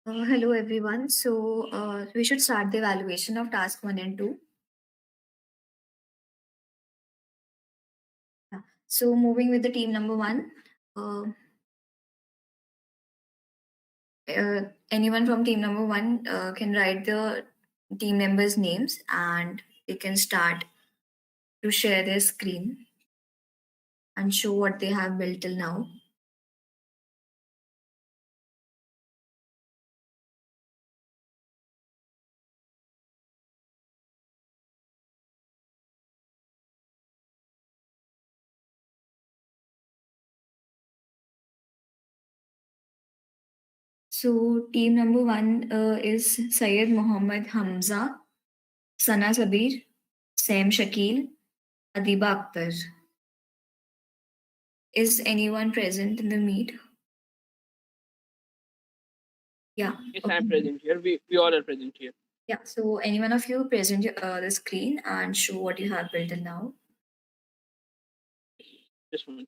Hello everyone. We should start the evaluation of task 1 and 2. Yeah. So moving with the team number 1, uh, anyone from team number 1 can write the team members' names and they can start to share their screen and show what they have built till now. So team number 1 is Syed Mohammad Hamza, Sana Sabir, Sam Shakil, Adiba Akhtar. Is anyone present in the meet? Yeah. Yes, Okay. I'm present here. We all are present here. Yeah. So any one of you present the screen and show what you have built in now. Just one.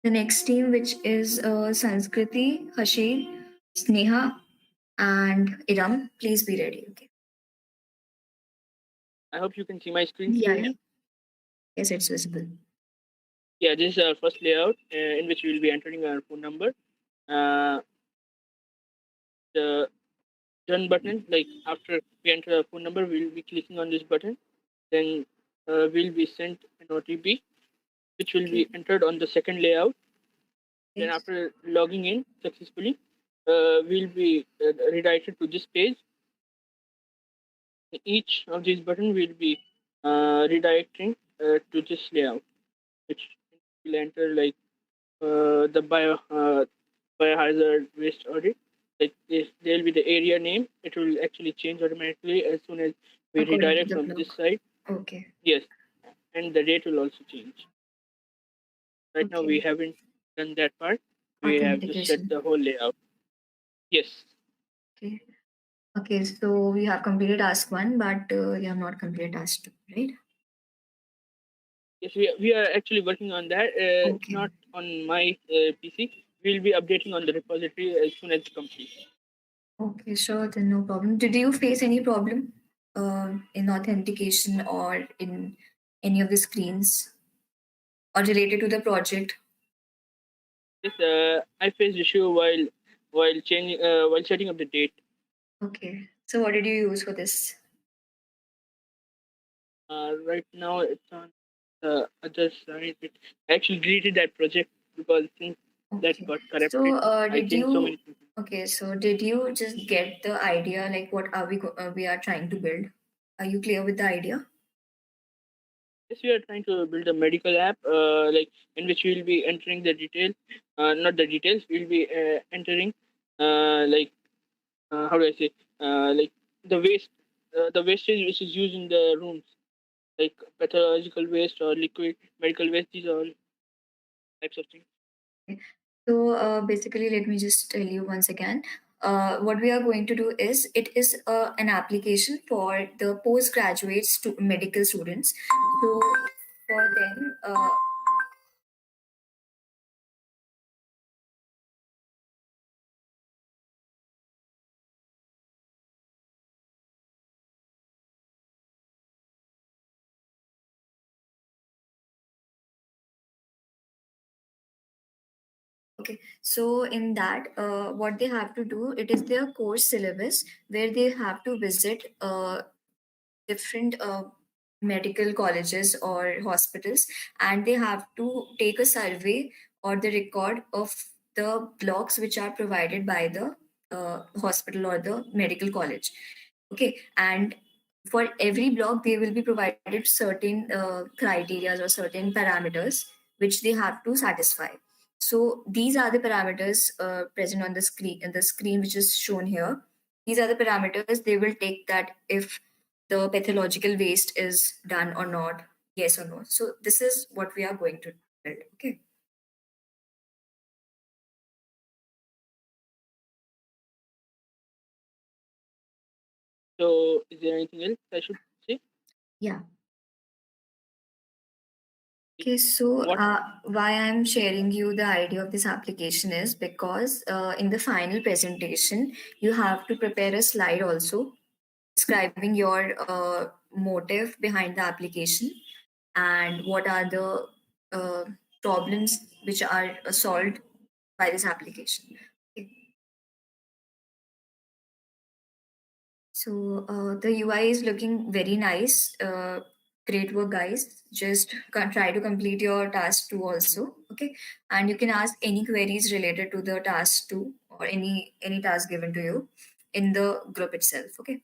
The next team, which is Sanskriti, Hashir, Sneha, and Iram, please be ready. Okay. I hope you can see my screen Yeah. clearly. Yes, it's visible. Yeah, this is our first layout in which we will be entering our phone number. The done button, like after we enter our phone number, we'll be clicking on this button. Then we'll be sent an OTP, which will be entered on the second layout. Then Yes. after logging in successfully, we'll be redirected to this page. Each of these buttons will be redirecting to this layout, which will enter like the biohazard waste audit. Like this, there will be the area name. It will actually change automatically as soon as we According to redirect the from this block. side. Okay. Yes, and the date will also change. Right now we Okay. haven't done that part. We have just set Authentication. the whole layout. Yes. Okay. Okay. So we have completed task 1, but we have not completed task 2, right? Yes, we are actually working on that. Okay. Not on my PC. We'll be updating on the repository as soon as it's complete. Okay, sure, then no problem. Did you face any problem in authentication or in any of the screens or related to the project? Yes, I faced issue while changing while setting up the date. Okay, so what did you use for this? Right now it's on the other side. I actually deleted that project because since that Okay, got so corrupted, I did changed so many you? things. Okay, so did you just get the idea like what are we are trying to build? Are you clear with the idea? Yes, we are trying to build a medical app, like in which we'll be entering the detail, not the details. We'll be entering, like how do I say, like the wastage which is used in the rooms, like pathological waste or liquid medical waste. These are all types of things. Okay. So basically, let me just tell you once again. What we are going to do is it is an application for the postgraduate medical students. So for them, okay. So in that, what they have to do, it is their course syllabus where they have to visit different medical colleges or hospitals, and they have to take a survey or the record of the blocks which are provided by the hospital or the medical college. Okay, and for every block they will be provided certain criteria or certain parameters which they have to satisfy. So these are the parameters present on the screen, in the screen which is shown here. These are the parameters they will take, that if the pathological waste is done or not, yes or no. So this is what we are going to build. Okay. So, is there anything else I should say? Yeah. Okay, so What? why I'm sharing you the idea of this application is because in the final presentation, you have to prepare a slide also describing your motive behind the application and what are the uh, problems which are solved by this application. Okay. So the UI is looking very nice. Great work, guys. Just try to complete your task two also. Okay, and you can ask any queries related to the task two or any task given to you in the group itself. Okay,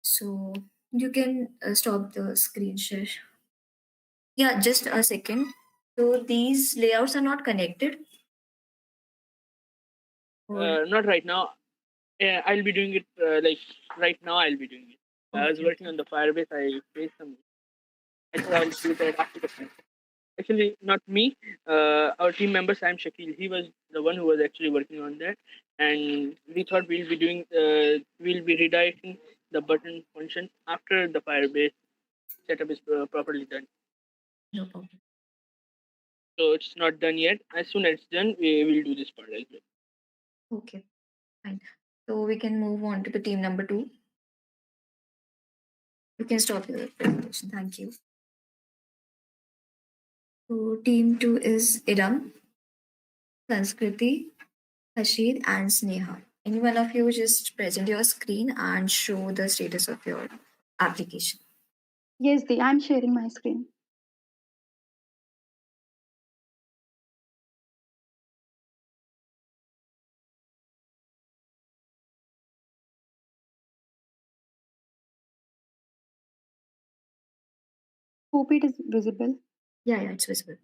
so you can stop the screen share. Yeah, just a second. So these layouts are not connected. Or Not right now. Yeah, I'll be doing it like right now. I'll be doing it. I was okay, working okay, on the Firebase. I faced some. I thought I'll do that after the class. Actually, not me. Our team member Sam Shakil. He was the one who was actually working on that, and we thought we'll be doing. We'll be redirecting the button function after the Firebase setup is properly done. no problem. So it's not done yet. As soon as it's done, we will do this part as well. Okay, fine. So we can move on to the team number two. You can stop your presentation. Thank you. So team two is Idam, Sanskriti, Hashid, and Sneha. Any one of you just present your screen and show the status of your application. Yes, I'm sharing my screen. Hope it is visible. Yeah, yeah, it's visible.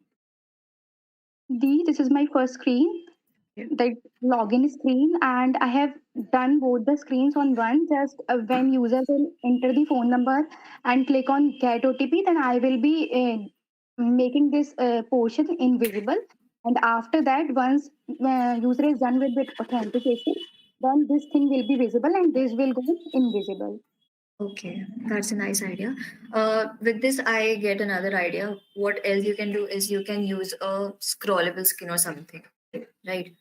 This is my first screen, Yeah. that login screen, and I have done both the screens on one. Just when user will enter the phone number and click on get OTP, then I will be making this portion invisible. And after that, once user is done with the authentication, then this thing will be visible and this will go invisible. Okay, that's a nice idea. With this, I get another idea. What else you can do is you can use a scrollable screen or something, right?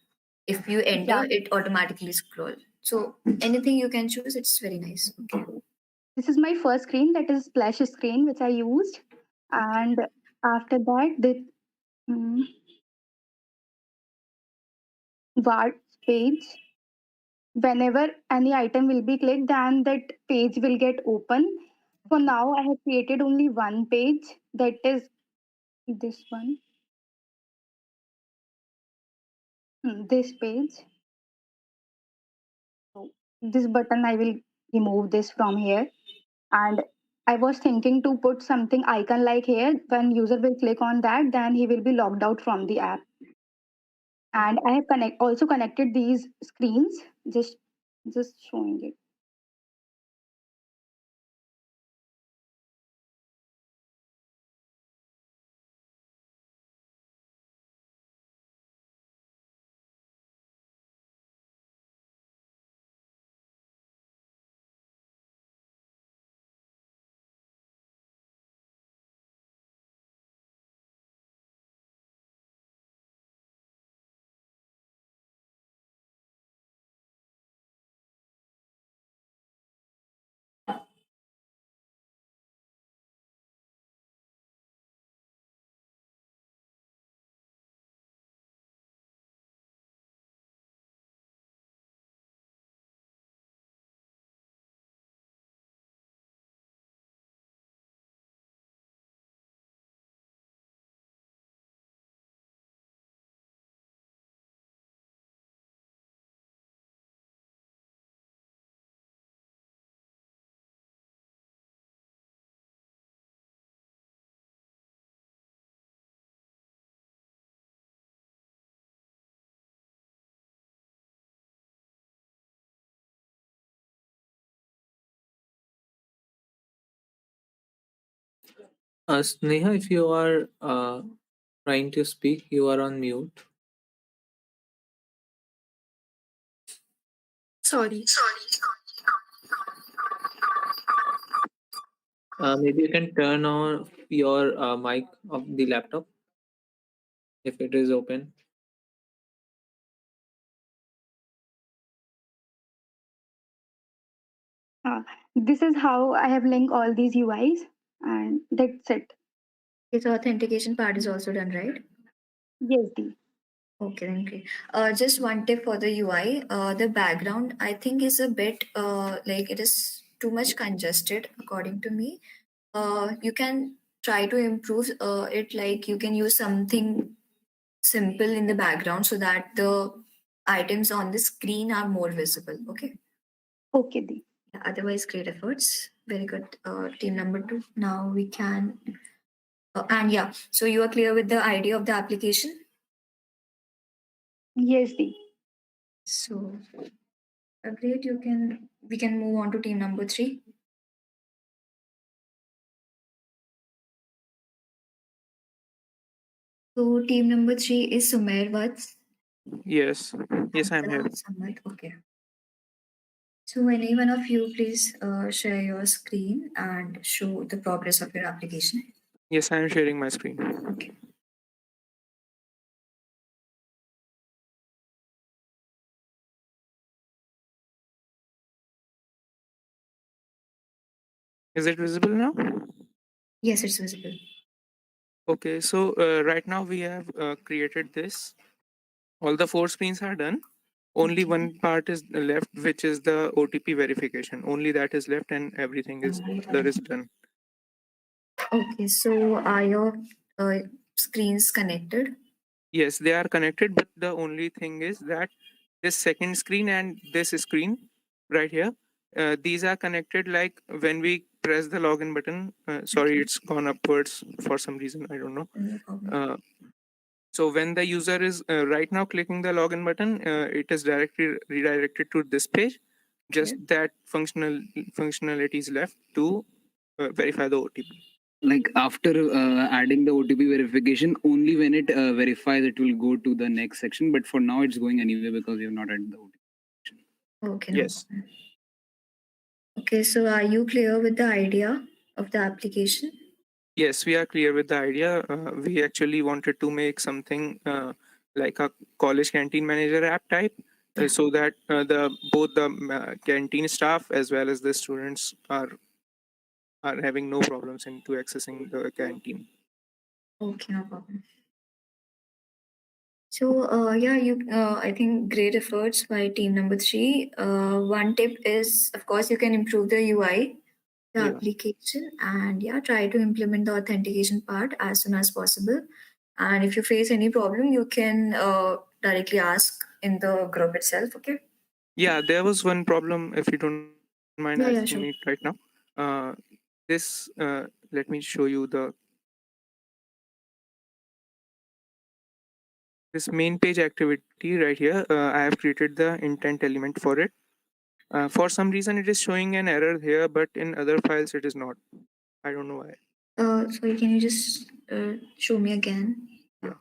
If you Yeah. enter, it automatically scroll. So anything you can choose, it's very nice. Okay. This is my first screen, that is splash screen, which I used. Okay. And after that, the mm, VART page. Whenever any item will be clicked, then that page will get open. For Okay. now, I have created only one page, that is this one, this page. So this button, I will remove this from here. And I was thinking to put something icon like here. When user will click on that, then he will be logged out from the app. And I have also connected these screens, just showing it. Sneha, if you are trying to speak, you are on mute. Sorry. Maybe you can turn on your mic of the laptop if it is open. Uh, this is how I have linked all these UIs, and that's it. Okay, so authentication part is also done, right? Yes, D. Okay, then great. Just one tip for the UI. The background, I think, is a bit like it is too much congested, according to me. You can try to improve it, like you can use something simple in the background so that the items on the screen are more visible. Okay. Okay, D. Yeah, otherwise, great efforts. Very good. Team number two. Now we can. And yeah, so you are clear with the idea of the application. Yes, D. So great. You can. We can move on to team number three. So team number three is Sumer Vats. Yes, yes, I'm here. Samad. Okay. So any one of you, please share your screen and show the progress of your application. Yes, I'm sharing my screen. Okay. Is it visible now? Yes, it's visible. Okay, so right now we have created this. All the 4 screens are done. Only Okay. one part is left, which is the OTP verification. Only that is left, and everything is other is done. Okay. So are your uh, screens connected? Yes, they are connected, but the only thing is that this second screen and this screen right here, these are connected like when we press the login button. Sorry, Okay. it's gone upwards for some reason. I don't know. No problem. So when the user is right now clicking the login button, it is directly redirected to this page. Just Okay. that functionality is left to verify the OTP. Like after adding the OTP verification, only when it verifies, it will go to the next section. But for now, it's going anyway because you have not added the OTP. Okay. No Yes. problem. Okay. So are you clear with the idea of the application? Yes, we are clear with the idea. We actually wanted to make something like a college canteen manager app type, Yeah. so that the both the canteen staff as well as the students are having no problems into accessing the canteen. Okay. No problem. So, yeah, I think great efforts by team number three. One tip is, of course, you can improve the UI, the Yeah. application, and yeah, try to implement the authentication part as soon as possible. And if you face any problem, you can directly ask in the group itself. Okay. Yeah, there was one problem. If you don't mind asking Yeah, me yeah, right sure. now, this let me show you the this main page activity right here. I have created the intent element for it. For some reason, it is showing an error here, but in other files, it is not. I don't know why. Sorry, can you just show me again? Yeah.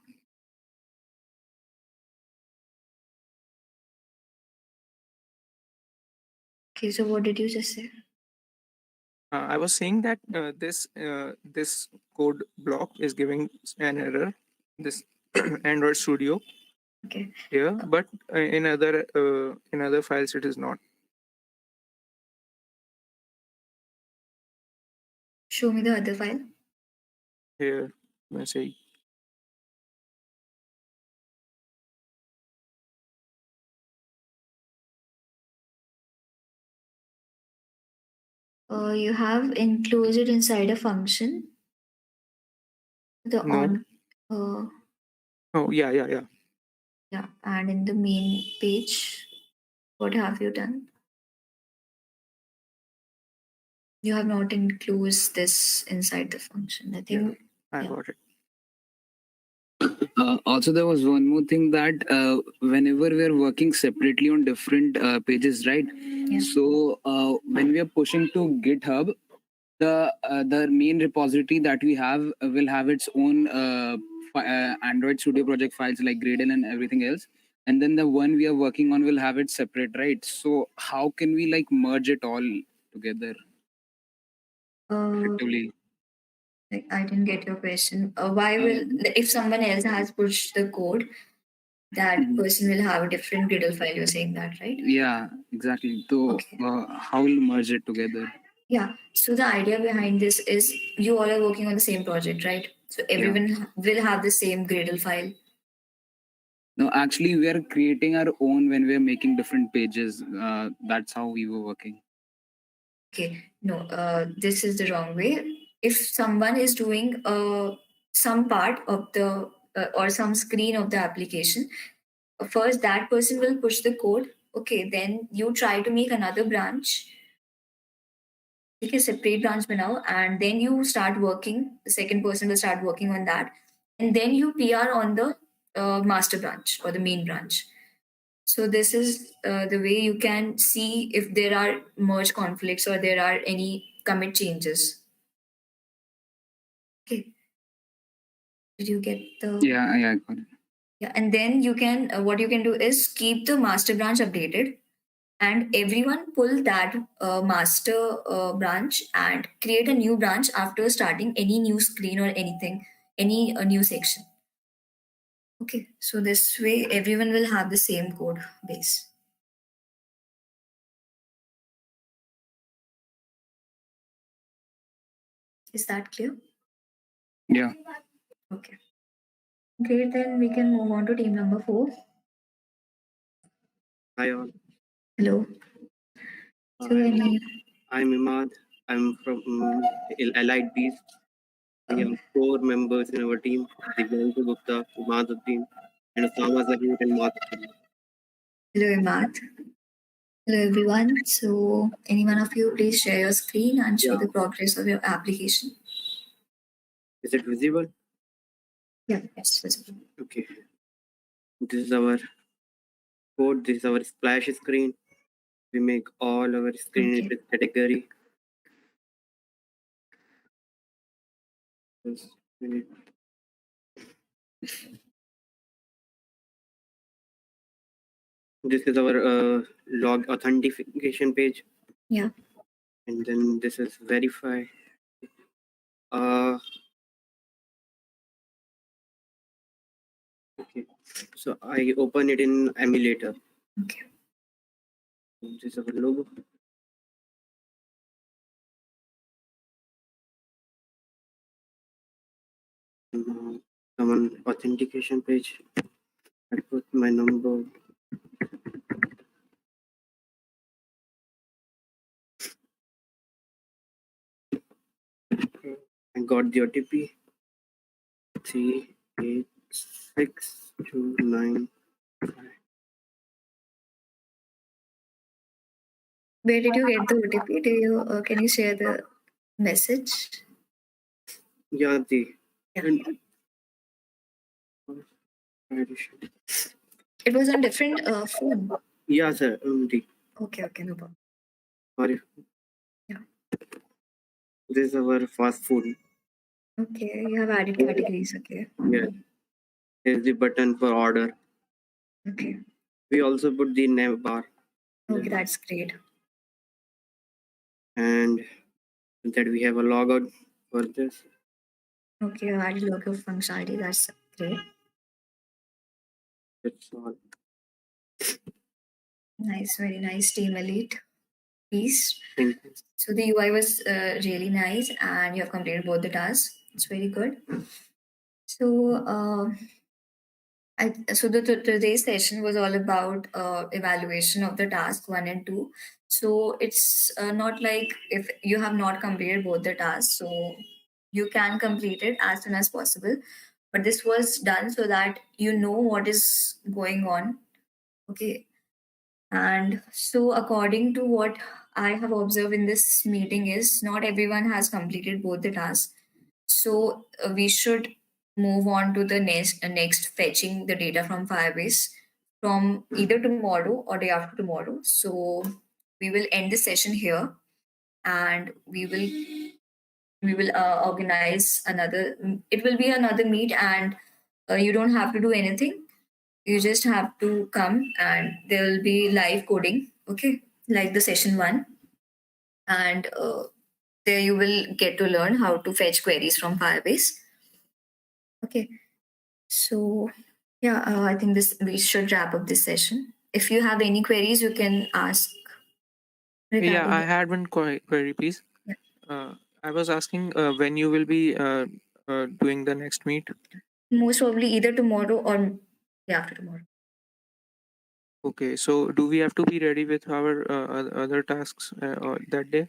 Okay, so what did you just say? I was saying that this code block is giving an error. This Android Studio Okay. here, but in other files, it is not. Show me the other file. Here, let's say. You have enclosed it inside a function. The No. on, Oh, yeah. yeah, and in the main page, what have you done? You have not enclosed this inside the function. I think, I yeah. got it. Also, there was one more thing that whenever we are working separately on different pages, right? Yeah. So when we are pushing to GitHub, the main repository that we have will have its own Android Studio project files like Gradle and everything else. And then the one we are working on will have it separate, right? So how can we like merge it all together? effectively? Like, I didn't get your question. Why will, if someone else has pushed the code, that Mhm. person will have a different Gradle file? You're saying that, right? Yeah, exactly. So, Okay. how will you merge it together? Yeah. So the idea behind this is you all are working on the same project, right? So everyone will have the same Gradle file. No, actually, we are creating our own when we are making different pages. That's how we were working. Okay. No, this is the wrong way. If someone is doing some part of the or some screen of the application, first that person will push the code. Okay, then you try to make another branch, take a separate branch now, and then you start working. The second person will start working on that, and then you PR on the master branch or the main branch. So this is the way you can see if there are merge conflicts or there are any commit changes. Okay, did you get the? Yeah, got it. Yeah, and then you can what you can do is keep the master branch updated, and everyone pull that master branch and create a new branch after starting any new screen or anything, any new section. Okay, so this way everyone will have the same code base. Is that clear? Yeah. Okay. Great, then we can move on to team number 4. Hi all. Hello. So any I'm Imad. I'm from Allied Beast. We have 4 members in our team: Divyansu Gupta, Imaduddin, and Osama Zahir and Maduddin. hello Imad. Hello everyone. So any one of you please share your screen and show Yeah. the progress of your application. Is it visible? Yeah, it's visible. Okay. This is our code. This is our splash screen. We make all our screen Okay. into category. Just minute. This is our log authentication page. Yeah. And then this is verify. Okay. So I open it in emulator. Okay. This is our logo. Someone authentication page. I put my number. I got the OTP. 386295. Where did you get the OTP? Do you can you share the message? Yeah, the Yeah. it was on different phone. Yeah, sir. Okay, no problem. Sorry. Yeah. This is our fast food. Okay, you have added categories. Okay. Yeah. Here's the button for order. Okay. We also put the nav bar. Okay, that's great. And that we have a logout for this. Okay, you added logo functionality. That's great. That's all. Nice, very nice team elite piece. Thank you. So the UI was really nice, and you have completed both the tasks. It's very good. So, so today's session was all about evaluation of the task 1 and 2. So it's not like if you have not completed both the tasks, so you can complete it as soon as possible. But this was done so that you know what is going on. Okay. And so according to what I have observed in this meeting is not everyone has completed both the tasks. So we should move on to the next fetching the data from Firebase from either tomorrow or day after tomorrow. So we will end the session here, and we will organize another. It will be another meet, and you don't have to do anything. You just have to come, and there will be live coding. Okay, like the session 1, and there you will get to learn how to fetch queries from Firebase. Okay, so yeah, I think we should wrap up this session. If you have any queries, you can ask. Yeah, I Ricardo. had one query, please. Yeah. I was asking when you will be doing the next meet. Most probably either tomorrow or day after tomorrow. Okay, so do we have to be ready with our other tasks that day?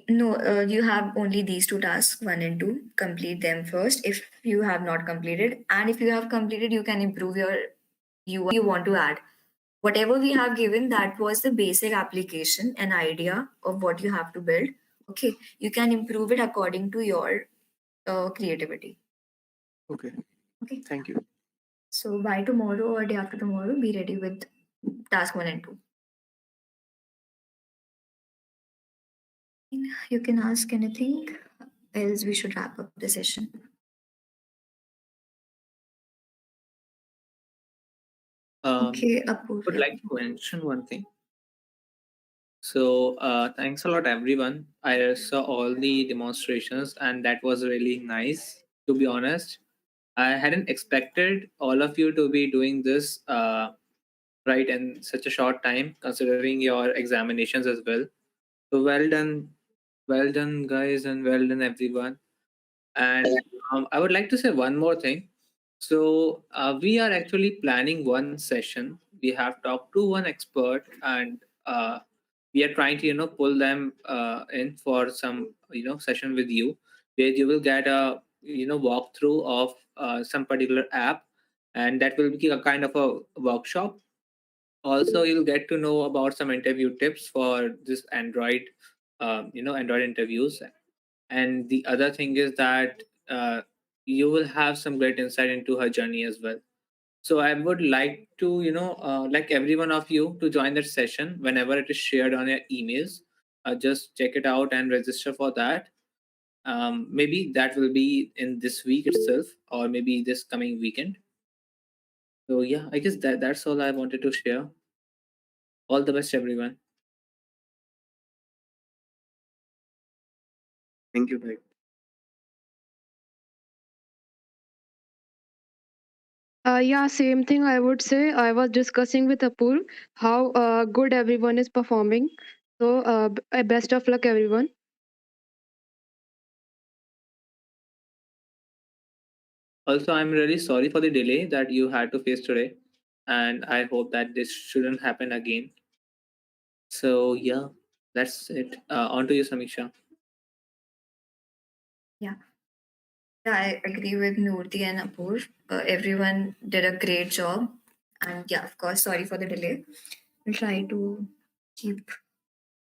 No, you have only these two tasks, 1 and 2. Complete them first if you have not completed, and if you have completed, you can improve your you want to add. Whatever we have given, that was the basic application, an idea of what you have to build. Okay, you can improve it according to your creativity. Okay. Okay. Thank you. So by tomorrow or day after tomorrow, be ready with task 1 and 2. You can ask anything, else we should wrap up the session. Okay, Apu. Would like to mention one thing. So thanks a lot, everyone. I saw all the demonstrations, and that was really nice. To be honest, I hadn't expected all of you to be doing this right in such a short time, considering your examinations as well. So well done, guys, and well done, everyone. And I would like to say one more thing. So we are actually planning one session. We have talked to one expert, and we are trying to pull them in for some session with you, where you will get a walkthrough of some particular app, and that will be a kind of a workshop. Also, you'll get to know about some interview tips for this Android, Android interviews. And the other thing is that you will have some great insight into her journey as well. So I would like to like every one of you to join that session whenever it is shared on your emails. Just check it out and register for that. Maybe that will be in this week itself, or maybe this coming weekend. So yeah, I guess that's all I wanted to share. All the best, everyone. Thank you, bhai. Yeah, same thing I would say. I was discussing with Apur how good everyone is performing. So, best of luck, everyone. Also, I'm really sorry for the delay that you had to face today, and I hope that this shouldn't happen again. So yeah, that's it. On to you, Samiksha. Yeah. Yeah, I agree with Noorti and Apoor. Everyone did a great job. And yeah, of course, sorry for the delay. We'll try to keep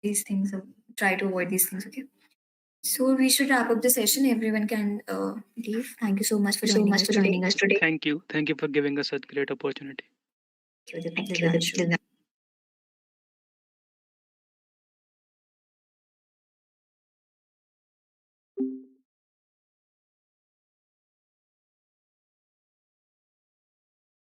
these things, try to avoid these things, okay? So we should wrap up the session. Everyone can leave. Thank you so much for joining us today. Thank you. Thank you for giving us a great opportunity. Thank you, Divyanshu.